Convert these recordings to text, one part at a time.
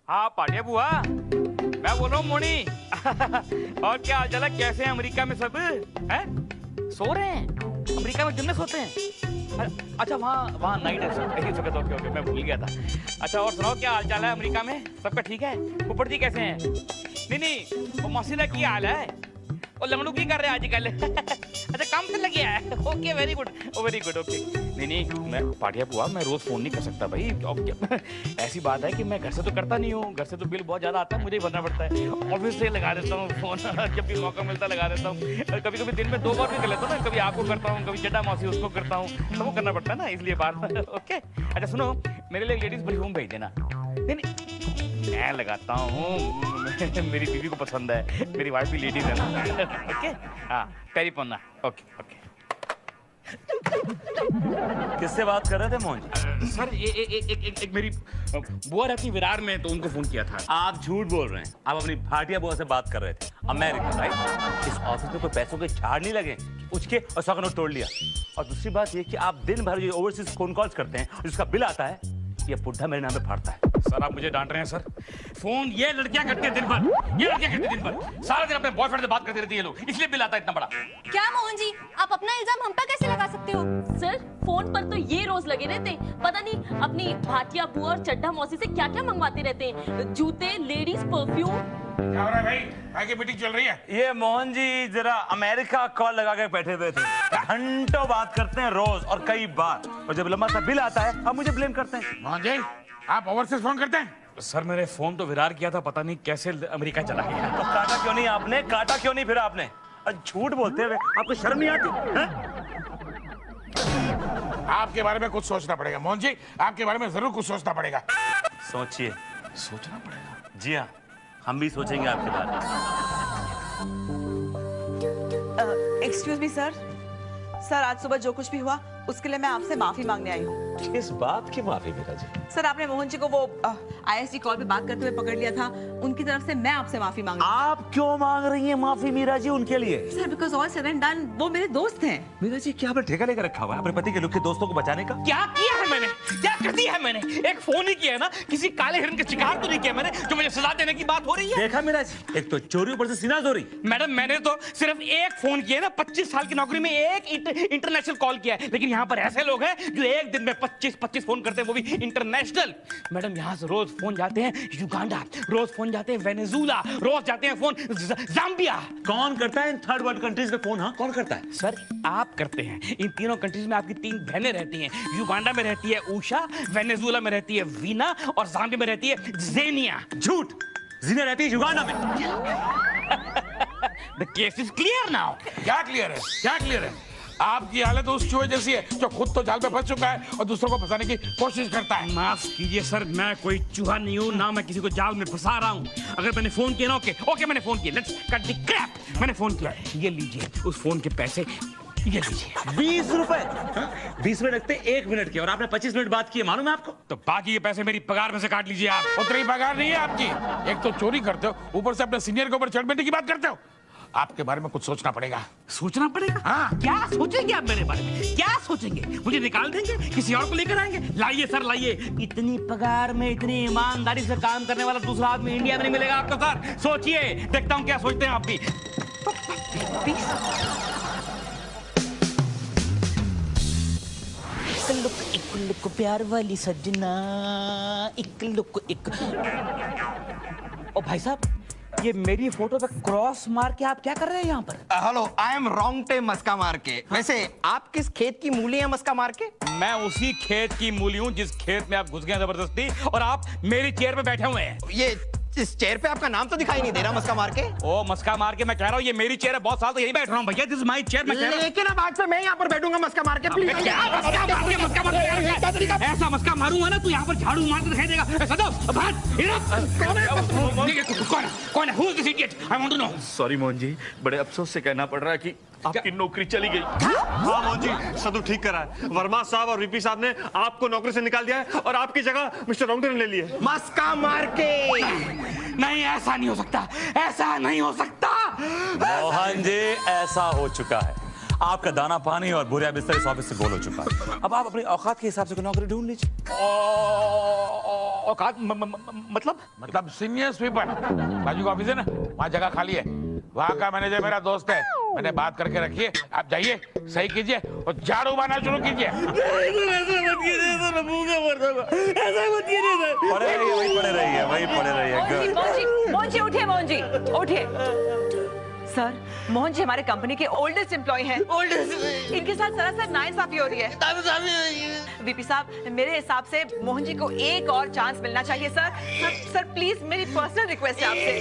हाँ पाटिया बुआ, मैं बोल रहा हूँ मोनी। और क्या हाल चाल है, कैसे हैं अमेरिका में सब? हैं? सो रहे हैं? अमेरिका में दिन में सोते हैं? अच्छा वहाँ नाइट है सर। ओके ओके, मैं भूल गया था। अच्छा और सुनाओ, क्या हाल चाल है अमेरिका में? सबका ठीक है? ऊपर जी कैसे हैं? नहीं वो मौसीदा की हाल है? और लंगड़ू की कर रहे हैं आजकल? अच्छा काम से लग गया है। Okay very good okay. नहीं मैं पाटिया बुआ, मैं रोज फोन नहीं कर सकता भाई। ऐसी बात है कि मैं घर से तो करता नहीं हूँ, घर से तो बिल बहुत ज्यादा आता है, मुझे ही भरना पड़ता है। ऑफिस से लगा देता हूँ फोन, जब भी मौका मिलता लगा देता हूँ। कभी कभी दिन में 2 बार भी कर लेता हूँ ना, कभी आपको करता हूँ, कभी चड्डा मौसी उसको करता हूँ, तो वो करना पड़ता है ना, इसलिए बात। ओके अच्छा सुनो, मेरे लिए लेडीज परफ्यूम भेज देना। नहीं मैं लगाता हूँ, मेरी बीवी को पसंद है, मेरी वाइफ भी लेडीज है ना। ओके हाँ टेलीफोन। ओके। किससे बात कर रहे थे मोहन? सर एक मेरी बुआ रहती विरार में, तो उनको फोन किया था। आप झूठ बोल रहे हैं, आप अपनी भाटिया बुआ से बात कर रहे थे। America right? इस ऑफिस में कोई पैसों के झाड़ नहीं लगे, उसके और 100 का नोट तोड़ लिया। और दूसरी बात ये कि आप दिन भर जो ओवरसीज फोन कॉल्स करते हैं, जिसका बिल आता है, ये बुढ़ा मेरे नाम पे फाड़ता है। सर आप मुझे डांट रहे हैं सर? फोन ये लड़कियां करती हैं दिन भर, सारा दिन अपने बॉयफ्रेंड से बात करती रहती है लोग, इसलिए बिल आता है इतना बड़ा। क्या मोहन जी, आप अपना इल्जाम हम पर कैसे लगा सकते हो? सर फोन पर तो ये रोज लगे रहते हैं, पता नहीं अपनी भाटिया बुआ और चड्ढा मौसी से क्या क्या मंगवाते रहते हैं, जूते, लेडीज परफ्यूम। क्या हो रहा है भाई? आगे मीटिंग चल रही है। ये मोहन जी जरा अमेरिका कॉल लगा के बैठे हुए थे, घंटों बात करते हैं रोज और कई बार, और जब लंबा सा बिल आता है अब मुझे ब्लेम करते हैं। मोहन जी आप ओवरसीज फोन करते हैं? सर मैंने फोन तो विरार किया था, पता नहीं कैसे अमेरिका चला गया। तो काटा क्यों नहीं आपने? काटा क्यों नहीं फिर आपने? झूठ बोलते हुए आपको शर्म नहीं आती है? आपके बारे में कुछ सोचना पड़ेगा मोहन जी, आपके बारे में जरूर कुछ सोचना पड़ेगा। सोचिए। सोचना पड़ेगा? जी हाँ, हम भी सोचेंगे आपके बारे में। एक्सक्यूज मी सर, आज सुबह जो कुछ भी हुआ उसके लिए मैं आपसे माफी मांगने आई हूँ। किस बात की माफी मीरा जी? सर आपने मोहन जी को वो आईएसडी कॉल पे बात करते हुए पकड़ लिया था, उनकी तरफ से मैं आपसे माफी मांग रही हूँ। आप क्यों मांग रही हैं माफी मीरा जी उनके लिए? Sir because all said and done वो मेरे दोस्त हैं। मीरा जी क्या आपने ठेका लेकर रखा हुआ है अपने पति के लुक के दोस्तों को बचाने का? क्या किया है मैंने? क्या कर दिया है मैंने? एक फोन ही किया है ना, किसी काले हिरन का शिकार तो नहीं किया मैंने जो मुझे सजा देने की बात हो रही है। देखा मीरा जी, एक तो चोरी ऊपर से सीना चोरी। मैडम मैंने तो सिर्फ एक फोन किया ना, 25 साल की नौकरी में एक इंटरनेशनल कॉल किया है, लेकिन यहाँ पर ऐसे लोग हैं जो एक दिन में 25 फोन करते हैं, वो भी इंटरनेशनल। मैडम यहाँ से रोज फोन जाते हैं युगांडा, रोज फोन जाते हैं वेनेजुला, रोज जाते हैं फोन जाम्बिया। कौन करता है इन थर्ड वर्ल्ड कंट्रीज में फोन? हाँ कौन करता है? सर आप करते हैं। इन तीनों कंट्रीज में आपकी 3 बहनें रहती हैं। युगांडा में रहती है उषा, वेनेजुला में रहती है वीना, और जाम्बिया में रहती है जेनिया। झूठ, जीना रहती है युगांडा में। The case is clear now. क्या क्लियर है? क्या क्लियर है? आपकी हालत उस चूहे जैसी है जो खुद तो जाल में फंस चुका है और दूसरों को फंसाने की कोशिश करता है। माफ कीजिए सर, मैं कोई चूहा नहीं हूँ, ना मैं किसी को जाल में फंसा रहा हूँ। अगर मैंने फोन किया ना, ओके मैंने फोन किया, लेट्स कट द क्रैप। मैंने फोन किया, ये लीजिए उस फोन के पैसे, ये लीजिए 20 रुपए। 20 मिनट लगते 1 मिनट के, और आपने 25 मिनट बात की है, मालूम है आपको? तो बाकी के पैसे मेरी पगार में से काट लीजिए आप। उतनी पगार नहीं है आपकी, एक तो चोरी करते हो, ऊपर से अपने सीनियर के ऊपर चढ़ बैठने की बात करते हो। आपके बारे में कुछ सोचना पड़ेगा। सोचना पड़ेगा? हाँ। क्या सोचेंगे आप मेरे बारे में? क्या सोचेंगे? मुझे निकाल देंगे, किसी और को लेकर आएंगे? लाइए सर लाइए, इतनी पगार में इतनी ईमानदारी से काम करने वाला दूसरा आदमी इंडिया में नहीं मिलेगा आपको सर। सोचिए, देखता हूँ क्या सोचते हैं आप भी। एक लुक प्यार वाली सजना, एक लुक एक। ओ भाई साहब, ये मेरी फोटो पे क्रॉस मार के आप क्या कर रहे हैं यहाँ पर? हेलो, आई एम रॉन्ग टे मस्का मार के। वैसे आप किस खेत की मूली हैं मस्का मार के? मैं उसी खेत की मूली हूँ जिस खेत में आप घुस गए जबरदस्ती, और आप मेरी चेयर पे बैठे हुए हैं। ये इस चेयर पे आपका नाम तो दिखाई नहीं दे रहा मस्का मार के। ओ मस्का मार के मैं कह रहा हूँ, ये मेरी चेयर है, बहुत साल तो यही बैठ रहा हूँ भैया, दिस इज माय चेयर। लेकिन अब आज से मैं यहाँ पर बैठूंगा मस्का मार के, प्लीज। ऐसा मस्का मारूंगा ना तू यहाँ पर झाड़ू मार के दिखाई देगा। कौन है? Who is this idiot? I want to know. Sorry Mohan ji, बड़े अफसोस से कहना पड़ रहा है कि आपकी नौकरी चली गई। हाँ मोहन जी, सदु ठीक करा है। वर्मा साहब और वीपी साहब ने आपको नौकरी से निकाल दिया है और आपकी जगह मिस्टर रॉन्गटे ने ले ली है। मस्का मार के। नहीं, ऐसा नहीं हो सकता, ऐसा नहीं हो सकता। मोहन जी ऐसा हो चुका है। आपका दाना पानी और बुरिया बिस्तर इस ऑफिस से गोल हो चुका है। अब आप अपनी औकात के हिसाब से कोई नौकरी ढूंढ लीजिए। औकात मतलब सीनियर स्वीपर बाजू का ऑफिस है ना, वहाँ जगह खाली है, वहाँ का मैनेजर मेरा दोस्त है, मैंने बात करके रखी है। आप जाइए, सही कीजिए और झाड़ू मारना शुरू कीजिए। वही पड़े रहिए। मोहन जी उठिए, मोहन जी उठिए। सर, मोहन जी हमारे कंपनी के ओल्डेस्ट एम्प्लॉय हैं। इनके साथ सरासर नाइंसाफी हो रही है। वीपी साहब, मेरे हिसाब से मोहन जी को एक और चांस मिलना चाहिए सर। सर प्लीज, मेरी पर्सनल रिक्वेस्ट है आपसे।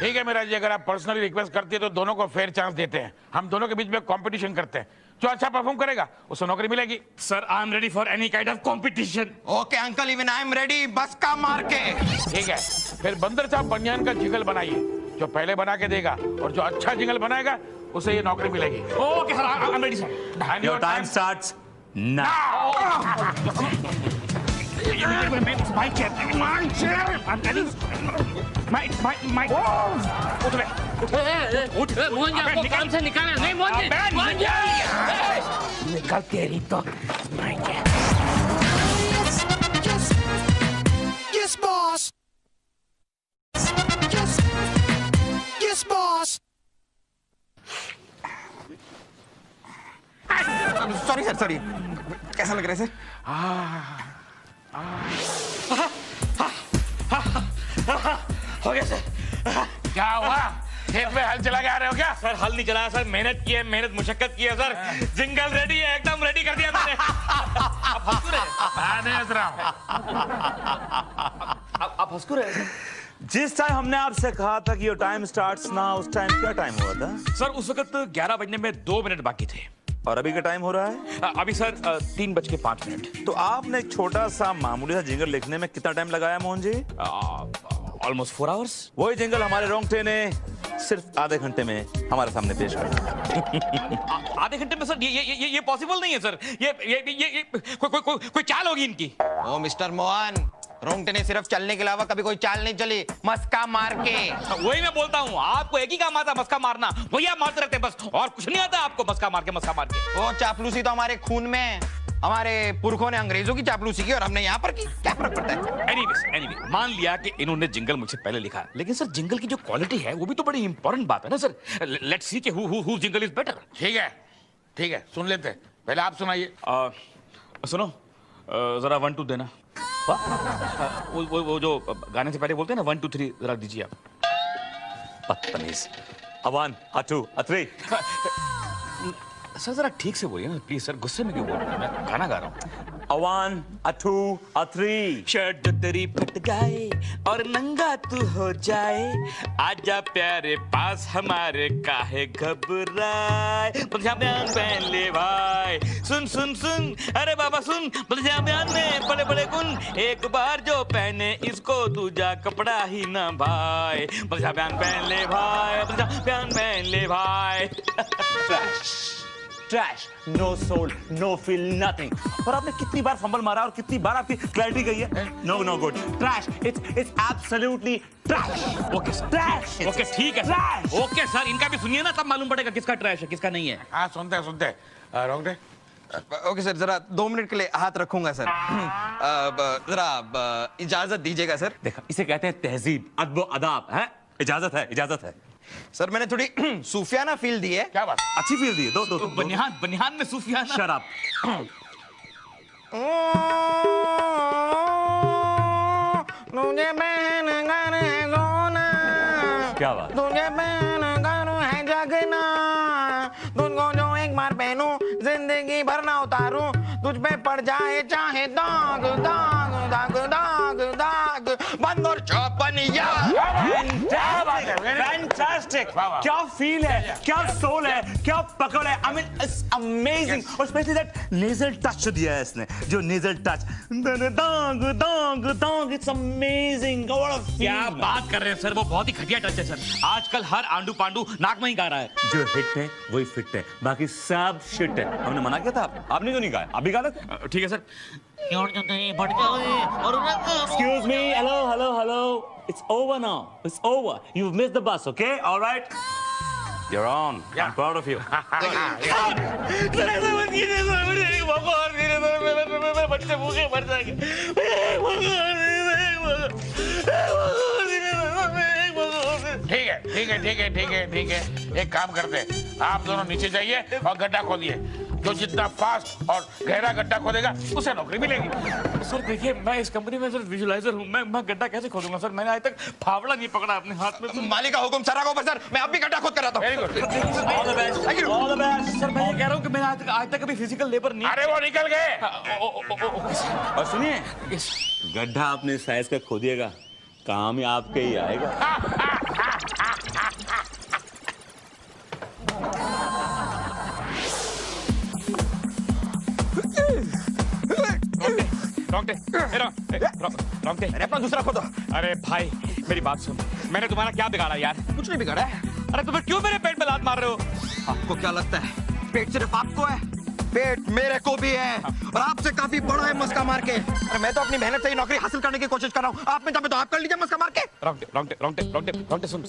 ठीक है मेरा जी, अगर आप पर्सनली रिक्वेस्ट करती है तो दोनों को फेयर चांस देते हैं। हम दोनों के बीच में कंपटीशन करते हैं, जो अच्छा परफॉर्म करेगा उसको नौकरी मिलेगी। Sir, I am ready for any kind of competition. Okay uncle, even I am ready, बस का मार के। ठीक है, फिर बंदर साहब बनियान का जिंगल बनाइए, जो पहले बना के देगा और जो अच्छा जिंगल बनाएगा उसे ये नौकरी मिलेगी। Okay sir, I am ready sir. Your time starts now. My chair. I'm telling you. My. उठ मोहन जी, आपको काम से निकालना नहीं। मोहन जी निकल तेरी तो। Yes, boss. Yes, boss. Sorry sir, sorry. कैसा लग रहा है सर? हो गया सर। क्या हुआ? खेत में हल चला के आ रहे हो क्या? सर, हल नहीं चलाया सर, मेहनत की है, मेहनत मुशक्कत की है सर। जिंगल रेडी है, एकदम रेडी कर दिया मैंने। आप हंस रहे हैं? मैं नहीं हंस रहा हूं। आप हंस रहे हैं? जिस टाइम हमने आपसे कहा था कि योर टाइम स्टार्ट्स नाउ, उस टाइम क्या टाइम हुआ था? सर, उस वक्त 11 बजने में 2 मिनट बाकी थे। और अभी का टाइम हो रहा है? अभी सर 3:05। तो आपने एक छोटा सा मामूली सा जिंगल लिखने में कितना टाइम लगाया मोहन जी? Almost 4 hours. वही जिंगल हमारे रोंगटे ने सिर्फ आधे घंटे में हमारे सामने पेश कर दिया। आधे घंटे में सर? ये पॉसिबल नहीं है सर। ये कोई चाल होगी इनकी। ओ मिस्टर मोहन, रोंगटे ने सिर्फ चलने के अलावा कभी कोई चाल नहीं चली, मस्का मार के। वही मैं बोलता हूँ, आपको एक ही काम आता, मस्का मारना। वही आप मारते रहते हैं बस, और कुछ नहीं आता आपको। मस्का मार के। वो चापलूसी तो हमारे खून में है। हमारे पुरखों ने अंग्रेजों की चापलूसी की और हमने यहाँ पर की, क्या फर्क पड़ता है? एनीवे, मान लिया कि इन्होंने जिंगल मुझसे पहले लिखा, लेकिन सर जिंगल की जो क्वालिटी है वो भी तो बड़ी इंपॉर्टेंट बात है ना सर। लेट्स सी कि हु जिंगल इज बेटर। ठीक है, सुन लेते हैं। पहले आप सुनाइए। सुनो, जरा 1 2 देना। वो जो गाने से पहले बोलते हैं ना, 1 2 3, जरा दीजिए आप। बदतमीज। 1 2 3। सर जरा ठीक से बोलिए ना प्लीज सर, गुस्से में क्यों बोल रहे हैं? मैं गाना गा रहा हूँ। 1 2 3। शर्ट तेरी फट जाए और नंगा तू हो जाए, आजा प्यारे पास हमारे, काहे घबराए, पंजाबियान पहन ले भाई। सुन सुन सुन, अरे बाबा सुन, पंजाबियान में बड़े बड़े गुण, एक बार जो पहने इसको दूजा कपड़ा ही ना भाई। पंजाबियान पहन ले भाई, पंजाबियान पहन ले भाई। Trash, no soul, no feel, nothing. और आपने कितनी बार फंबल मारा और कितनी बार आपकी क्लैरिटी गई है? No good. Trash, it's absolutely trash. Okay sir, trash. Okay ठीक है सर। ओके सर, इनका भी सुनिए ना, तब मालूम पड़ेगा किसका ट्रैश है किसका नहीं है। हाँ सुनते। रोंगटे। ओके सर, जरा 2 मिनट के लिए हाथ रखूंगा सर। जरा इजाजत दीजिएगा सर। देखा, इसे कहते हैं तहजीब, अदब अदाब है। इजाजत है। सर, मैंने थोड़ी सूफियाना फील दी है। क्या बात? अच्छी फील दी है। दो बनियान में सूफियाना। शराब। तुझे पहन कर है सोना, क्या बात? तुझे पहन कर है जगना, तुझको जो एक बार पहनूं जिंदगी भर ना उतारूं, तुझ पे पड़ जाए चाहे दाग दाग दाग दाग दाग, बंद और चौपनिया। फैंटास्टिक। क्या फील है, क्या सोल है, क्या पकड़ है। I mean it's amazing. और स्पेशली दैट नेजल टच दिया है इसने, जो नेजल टच, दाग दाग दाग, इट्स अमेजिंग। क्या बात कर रहे हैं सर, वो बहुत ही घटिया टच है सर। आजकल हर आंडू पांडू नाक में ही गा रहा है। जो हिट है वही फिट है, बाकी सब शिट है। हमने मना किया था, आपने क्यों नहीं गाया? अभी गा लो। ठीक है sir. Excuse me, hello. It's over now. It's over. You've missed the bus, okay? All right. You're on. I'm proud of you. Sir ऐसा मत कीजिए सर, मुझे एक मौका और दीजिए सर, मेरे बच्चे भूखे मर जाएंगे। एक मौका और दीजिए, एक मौका और दीजिए सर, एक मौका और दीजिए। ठीक है। एक काम करते हैं, आप दोनों नीचे जाइए और गड्ढा खोदिए। जो जितना फास्ट और गहरा गड्ढा खोदेगा उसे नौकरी मिलेगी। सर देखिए, मैं इस कंपनी में सर विजुअलाइजर हूँ, मैं गड्ढा कैसे खोदूंगा सर? मैंने आज तक फावड़ा नहीं पकड़ा अपने हाथ में। मालिक का हुक्म सर, आगे सर, मैं अब भी गड्ढा खोद कर रहा very good. All the best. All the best. Sir मैं ये कह रहा हूँ कि मैंने आज तक कभी फिजिकल लेबर नहीं। अरे वो निकल गए। और सुनिए, गड्ढा अपने साइज का खोदिएगा, काम ही आपके ही आएगा। रोंगटे, अरे अपना दूसरा खोदो। अरे भाई मेरी बात सुन, मैंने तुम्हारा क्या बिगाड़ा यार? कुछ नहीं बिगाड़ा है। अरे तो फिर क्यों मेरे पेट में लात मार रहे हो? आपको क्या लगता है पेट सिर्फ आपको है? पेट मेरे को भी है, और आपसे काफी बड़ा है मस्का मार के। अरे मैं तो अपनी मेहनत से ही नौकरी हासिल करने की कोशिश कर रहा हूँ, आप में चाहे तो आप कर लीजिए मस्का मार के। रोंगटे सुन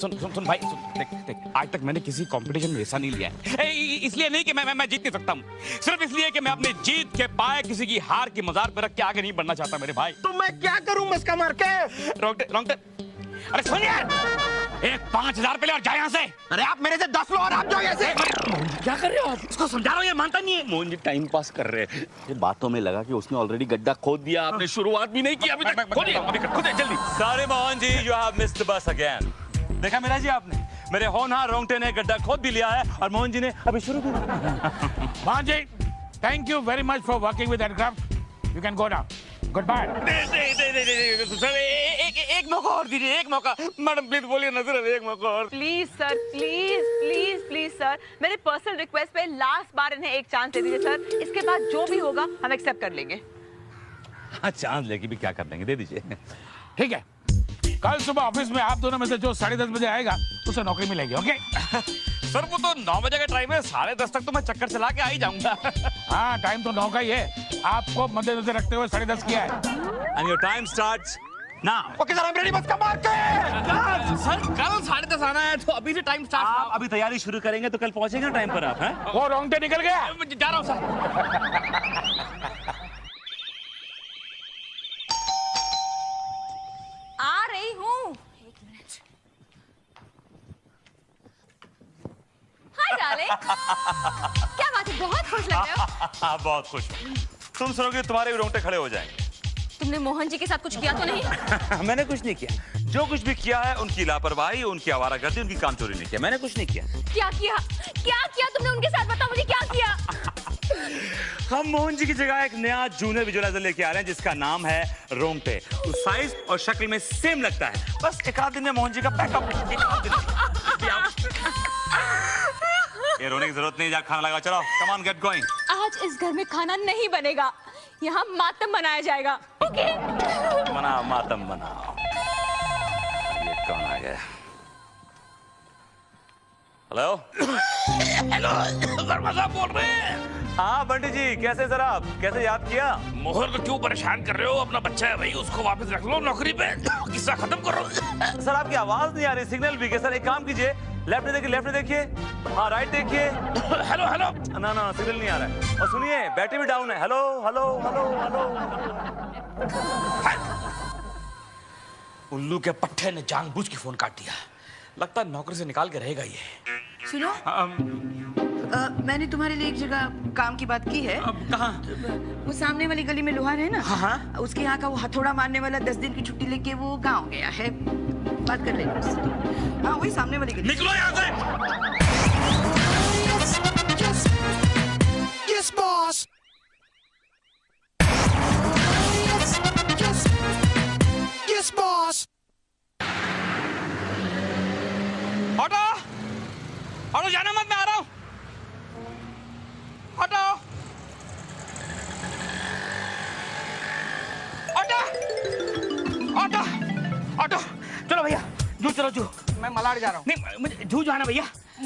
भाई, देख आज तक मैंने किसी कंपटीशन में हिस्सा नहीं लिया है। इसलिए नहीं कि मैं जीत नहीं सकता हूँ, सिर्फ इसलिए कि मैं अपनी जीत के पाए किसी की हार की मजार पर रख के आगे नहीं बढ़ना चाहता मेरे भाई। तो मैं क्या करूँ मस्का मार के? रोंगटे, अरे सुन यार, एक 5,000 पहले और जाए यहाँ से। अरे आप मेरे से 10 लो और आप जाओ ऐसे। क्या कर रहे हो आप? इसको समझा रहा हूँ, ये मानता नहीं है। मोहन जी टाइम पास कर रहे हैं। ये बातों में लगा कि उसने ऑलरेडी गड्ढा खोद दिया, आपने शुरुआत भी नहीं की अभी तक। खोदिए जल्दी। सारे Mohan ji, you have missed the bus again. देखा मेरा जी आपने, मेरे होनहार रोंगटे ने गड्ढा खोद भी लिया है और मोहन जी ने अभी शुरू भी नहीं। Mohan ji, thank you very much for working with aircraft. You can go now. Goodbye. Sir एक मौका और दीजिए, एक मौका। मैडम प्लीज बोलिए ना सर, एक मौका और। प्लीज सर, प्लीज सर, मेरे पर्सनल रिक्वेस्ट पे लास्ट बार इन्हें एक चांस दे दीजिए सर। इसके बाद जो भी होगा हम एक्सेप्ट कर लेंगे। हाँ, चांस लेके भी क्या कर देंगे, दे दीजिए। ठीक है, कल सुबह ऑफिस में आप दोनों में से जो 10:30 बजे आएगा उसे नौकरी मिलेगी। ओके सर वो तो 9 बजे का टाइम है, 10:30 तक तो मैं चक्कर चला के आ ही जाऊंगा। हाँ, टाइम तो 9 का ही है, आपको मद्देनजर रखते हुए 10:30 किया है। And your time starts now. Okay sir, I'm ready, मस्का मार के। सर कल 10:30 आना है तो अभी से टाइम आप स्टार्ट। अभी तैयारी शुरू करेंगे तो कल पहुंचेंगे ना टाइम पर आप, हैं? वो रोंगटे निकल गया। जा रहा हूँ सर। आ रही हूँ। हाय डार्लिंग, क्या बात है, बहुत खुश लग रहे हो। हाँ, बहुत खुश। तुम सुनोगे तुम्हारे भी रोंगटे खड़े हो जाएंगे। तुमने मोहन जी के साथ कुछ किया तो नहीं? मैंने कुछ नहीं किया। जो कुछ भी किया है उनकी लापरवाही, उनकी आवारागर्दी, उनकी कामचोरी नहीं किया। मैंने कुछ नहीं किया। क्या किया तुमने उनके साथ? बताओ मुझे, क्या किया? हम मोहन जी की जगह एक नया जूनियर विजुअलाइजर लेके आ रहे हैं जिसका नाम है रोंगटे। साइज और शक्ल में सेम लगता है, बस एक आध दिन में मोहन जी का पैकअप। ये रोने की जरूरत नहीं, जा खाना लगा, चलो कम ऑन गेट गोइंग। आज इस घर में खाना नहीं बनेगा, यहाँ मातम मनाया जाएगा। ओके? मनाओ, मातम मनाओ। ये कौन आ गया? हेलो वर्मा साहब बोल रहे हैं। हाँ बंटी जी, कैसे सर आप? कैसे याद किया? मोहन को क्यों परेशान कर रहे हो? अपना बच्चा है भाई, उसको वापस रख लो नौकरी पे, किस्सा खत्म करो। सर आपकी आवाज नहीं आ रही, सिग्नल भी है सर। एक काम कीजिए, लेफ्ट में देखिए, हाँ राइट देखिए। हेलो ना सिग्नल नहीं आ रहा है। और सुनिए, बैटरी भी डाउन है। हेलो। उल्लू के पट्टे ने जानबूझ के फोन काट दिया, लगता है नौकरी से निकाल के रहेगा ये। सुनो, मैंने तुम्हारे लिए एक जगह काम की बात की है। कहाँ? वो सामने वाली गली में लोहार है ना, हाँ। उसके यहाँ का वो हथौड़ा मारने वाला 10 दिन की छुट्टी लेके वो गाँव गया है। बात कर रहे हैं। हाँ, वही सामने वाली गली। निकलो यहाँ से। Yes, boss. Yes, boss. Auto जाना मत, मैं आ रहा हूँ। ऑटो चलो भैया, जू। मैं मलाड जा रहा हूँ। नहीं मुझे जू जाना भैया।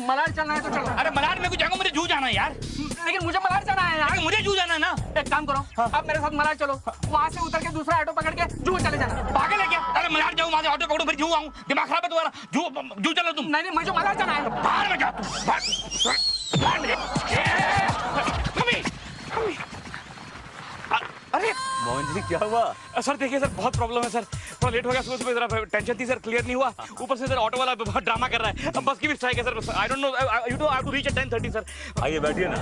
मलाड चलना है तो चलो। अरे मलाड में कुछ जाऊंगा, मुझे जू जाना है यार। लेकिन मुझे मलाड जाना है यार। मुझे जू जाना है ना। एक काम करो, आप मेरे साथ मलाड चलो, वहाँ से उतर के दूसरा ऑटो पकड़ के जू चले जाना। पागल है क्या? अरे मजार जाऊं, वहां से ऑटो पकड़ूं, फिर जू आऊं, दिमाग खराब है तुम्हारा। जू चलो तुम। नहीं मुझे मजा जाना है। बाहर में जा तुम, बाहर में जा। मम्मी अरे मोहन जी क्या हुआ? सर देखिए सर, बहुत प्रॉब्लम है सर, थोड़ा लेट हो गया सुबह सुबह, जरा टेंशन थी सर, क्लियर नहीं हुआ, ऊपर से सर ऑटो वाला बहुत ड्रामा कर रहा है, अब बस की भी स्ट्राइक है sir, I don't know, you know I have to reach at 10:30 sir. आइए बैठिए ना।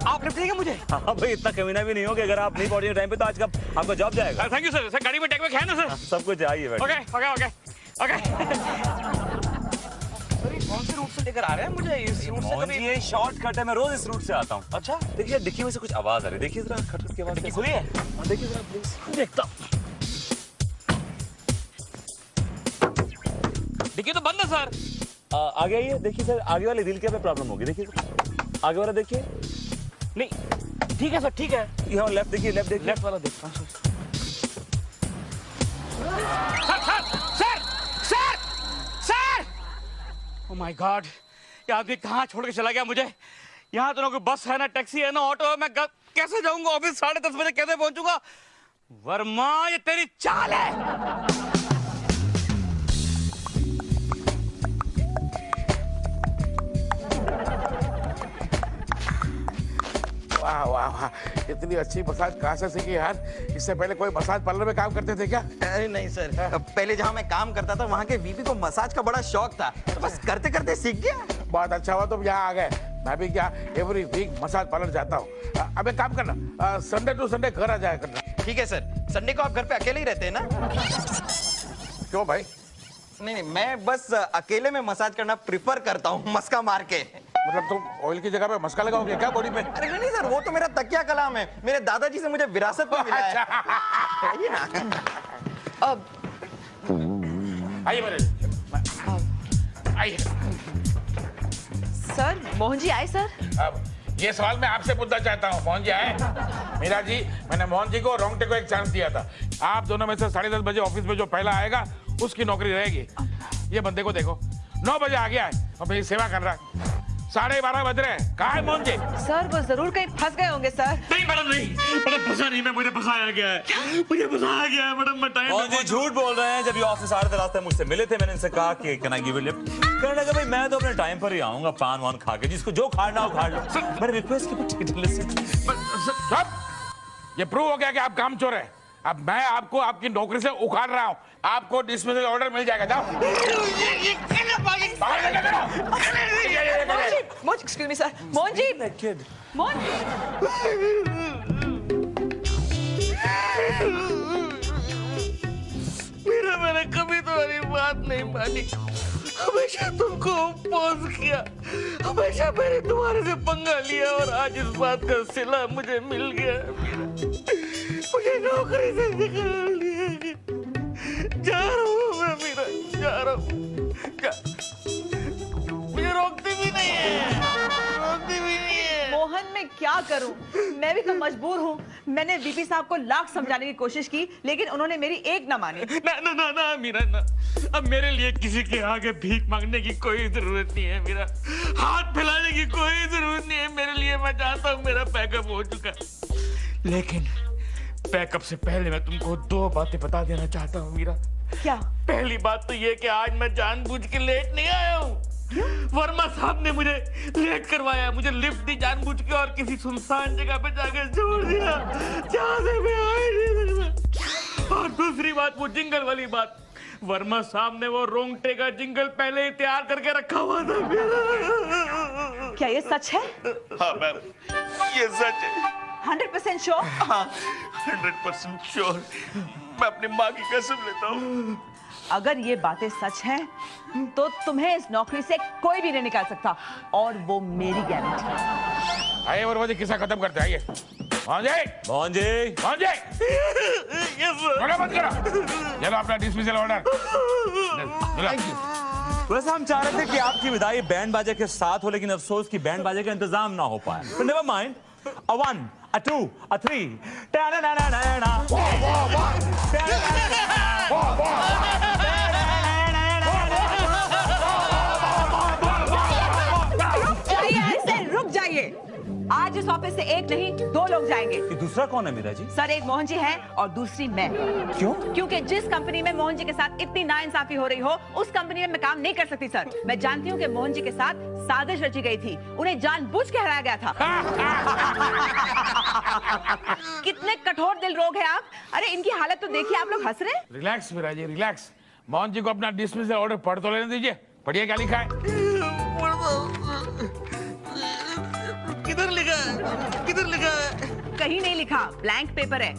आप लिफ्ट देंगे मुझे? हाँ भाई, इतना कमीना भी नहीं हो कि अगर आप नहीं पहुंचे टाइम पे तो आज का आपका जॉब जाएगा। Thank you sir. सर गाड़ी में टेक है ना सर? सब कुछ आइए बैठिए। Okay okay okay okay. कौन से रूट से लेकर आ रहे हैं मुझे? इस रूट से मोहन कभी जी ये शॉर्टकट है, मैं रोज इस रूट से आता हूँ। अच्छा देखिए डिक्की में से कुछ आवाज आ रही है, देखिए जरा खटखट की आवाज खुली है? देखिए जरा प्लीज। देखता देखिए तो बंद है सर। आगे आइए, देखिए सर आगे वाले व्हील के पे प्रॉब्लम होगी, देखिए आगे वाला देखिए। नहीं ठीक है सर, ठीक है। ये लेफ्ट देखिए, लेफ्ट देखिए, लेफ्ट वाला देखता हूँ सर। ओह माय गॉड, ये आदमी कहाँ छोड़ के चला गया मुझे? यहाँ तो ना कोई बस है, ना टैक्सी है, ना ऑटो है, मैं कैसे जाऊंगा ऑफिस? 10:30 बजे कैसे पहुंचूंगा? वर्मा ये तेरी चाल है। वाह वाह वाह, इतनी अच्छी मसाज कहाँ से सीखी यार? इससे पहले कोई मसाज पार्लर में काम करते थे क्या? अरे नहीं सर, पहले जहाँ मैं काम करता था वहाँ के वीपी को मसाज का बड़ा शौक था, तो बस करते करते सीख गया। बहुत अच्छा हुआ तुम यहाँ आ गए। मैं भी क्या एवरी वीक मसाज पार्लर जाता हूँ। अब एक काम करना, संडे टू संडे घर आ जाया करना। ठीक है सर। संडे को आप घर पे अकेले ही रहते हैं ना? क्यों भाई? नहीं, मैं बस अकेले में मसाज करना प्रिफर करता हूँ, मस्का मार के। मतलब तुम ऑयल की जगह पे मस्का लगाओगे क्या बॉडी पे? अरे नहीं सर, वो तो मेरा तकिया कलाम है, मेरे दादाजी से मुझे विरासत में मिला है। आइए ना। अब आइए मेरे, आइए। सर मोहन जी आए सर? अब ये सवाल मैं आपसे पूछना चाहता हूँ, मोहन जी आए? मीरा जी, मैंने मोहन जी को रोंगटे को एक चांस दिया था। आप दोनों में से 10:30 बजे ऑफिस में जो पहला आएगा उसकी नौकरी रहेगी। ये बंदे को देखो, 9 बजे आ गया है और मेरी सेवा कर रहा है। 12:30 बज रहे हैं, कहाँ है मोहन जी? सर वो जरूर कहीं फंस गए होंगे सर। नहीं मैडम, नहीं मैडम, फंसा नहीं मैं, मुझे फंसाया गया है, मुझे फंसाया गया है मैडम। मैं टाइम मोहन जी झूठ बोल रहे हैं। जब ये ऑफिस आ रहे थे रास्ते मुझसे मिले थे, मैंने इनसे कहा कि can I give you lift? कहने लगा भाई मैं तो अपने टाइम पर ही आऊंगा, पान वान खा के, जिसको जो खाना हो खा लो। मैंने रिक्वेस्ट की। ये प्रूव हो गया कि आप काम चोर है। अब मैं आपको आपकी नौकरी से उखाड़ रहा हूँ, आपको डिसमिसल ऑर्डर मिल जाएगा। जाओ Mohan excuse me sir, Mohan ji, Mohan मेरा, मैंने कभी तुम्हारी बात नहीं मानी, हमेशा तुमको अपोज किया, हमेशा मैंने तुम्हारे से पंगा लिया, और आज इस बात का सिला मुझे मिल गया। मुझे नौकरी से निकाल दिया। जा रहा हूँ मैं मीरा, जा रहा हूँ। मुझे रोकती भी नहीं है, रोकती भी नहीं है। मोहन मैं क्या करूं? मैं भी तो मजबूर हूं। मैंने वीपी साहब को लाख समझाने की कोशिश की, लेकिन उन्होंने मेरी एक ना मानी। ना ना ना ना मीरा ना, अब मेरे लिए किसी के आगे भीख मांगने की कोई जरूरत नहीं है मीरा, हाथ फैलाने की कोई जरूरत नहीं है मेरे लिए। मैं जानता हूँ मेरा पैकअप हो चुका, लेकिन पैकअप से पहले मैं तुमको 2 बातें बता देना चाहता हूँ मीरा। क्या? पहली बात तो ये कि आज मैं जानबूझ के लेट नहीं आया हूँ। वर्मा साहब ने मुझे लेट करवाया, मुझे लिफ्ट दी जानबूझ के और किसी सुनसान जगह पे जाकर छोड़ दिया जहाँ से मैं आया नहीं था। और दूसरी बात, वो जिंगल वाली बात, वर्मा साहब ने वो रोंगटे का जिंगल पहले ही तैयार करके रखा हुआ था। क्या ये सच है? हाँ मैम, ये सच है। 100% श्योर? हाँ 100% श्योर। मैं अपनी माँ की कसम लेता हूँ। अगर ये बातें सच हैं, तो तुम्हें इस नौकरी से कोई भी नहीं निकाल सकता, और वो मेरी गारंटी है। आइए वर्मा जी, किस्सा खत्म करते हैं। आइए मोहन जी, मोहन जी, मोहन जी, मत करो। चलो अपना डिसमिसल ऑर्डर। वैसे हम चाह रहे थे कि आपकी विदाई बैंड बाजे के साथ हो, लेकिन अफसोस कि बैंड बाजे का इंतजाम ना हो पाए। But never mind. A 1, a 2, a 3. रुक जाइए। आज इस ऑफिस से एक नहीं 2 लोग जाएंगे। ये दूसरा कौन है मीरा जी? सर एक मोहन जी है और दूसरी मैं। क्यों? क्योंकि जिस कंपनी में मोहन जी के साथ इतनी नाइंसाफी हो रही हो उस कंपनी में मैं काम नहीं कर सकती सर। मैं जानती हूँ कि मोहन जी के साथ साजिश रची गई थी, उन्हें जानबूझ के हराया गया था। कितने कठोर दिल रोग है आप। अरे इनकी हालत तो देखिए, आप लोग हंस रहे हैं। Relax Meera ji, relax. मोहन जी को अपना डिसमिसल ऑर्डर पढ़ तो लेने दीजिए। पढ़िए क्या लिखा है। किधर लिखा है? किधर लिखा है? कहीं नहीं लिखा, ब्लैंक पेपर है।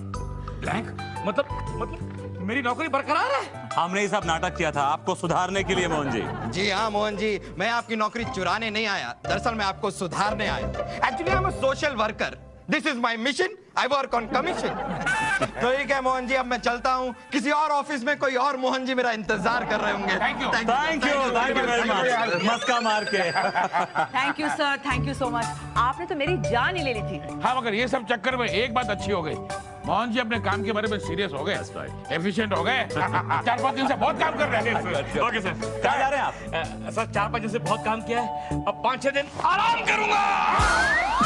ब्लैंक मतलब मेरी नौकरी बरकरार है। हमने ये सब नाटक किया था आपको सुधारने के लिए मोहन जी। जी हाँ मोहन जी, मैं आपकी नौकरी चुराने नहीं आया, दरअसल मैं आपको सुधारने आया। Actually I am a social worker, this is my mission, I work on commission. तो ठीक है मोहन जी, अब मैं चलता हूँ। किसी और ऑफिस में कोई और मोहन जी मेरा इंतजार कर रहे होंगे। Thank you thank you very much. मस्का मार के। Thank you sir, thank you so much. आपने तो मेरी जान ही ले ली थी। हाँ, मगर ये सब चक्कर में एक बात अच्छी हो गई, मोहन जी अपने काम के बारे में सीरियस हो गए, एफिशिएंट हो गए। 4-5 दिन से बहुत काम कर रहे हैं। Okay sir. कहाँ जा रहे हैं आप? सर 4-5 दिन से बहुत काम किया है, अब 5-6 दिन आराम करूंगा।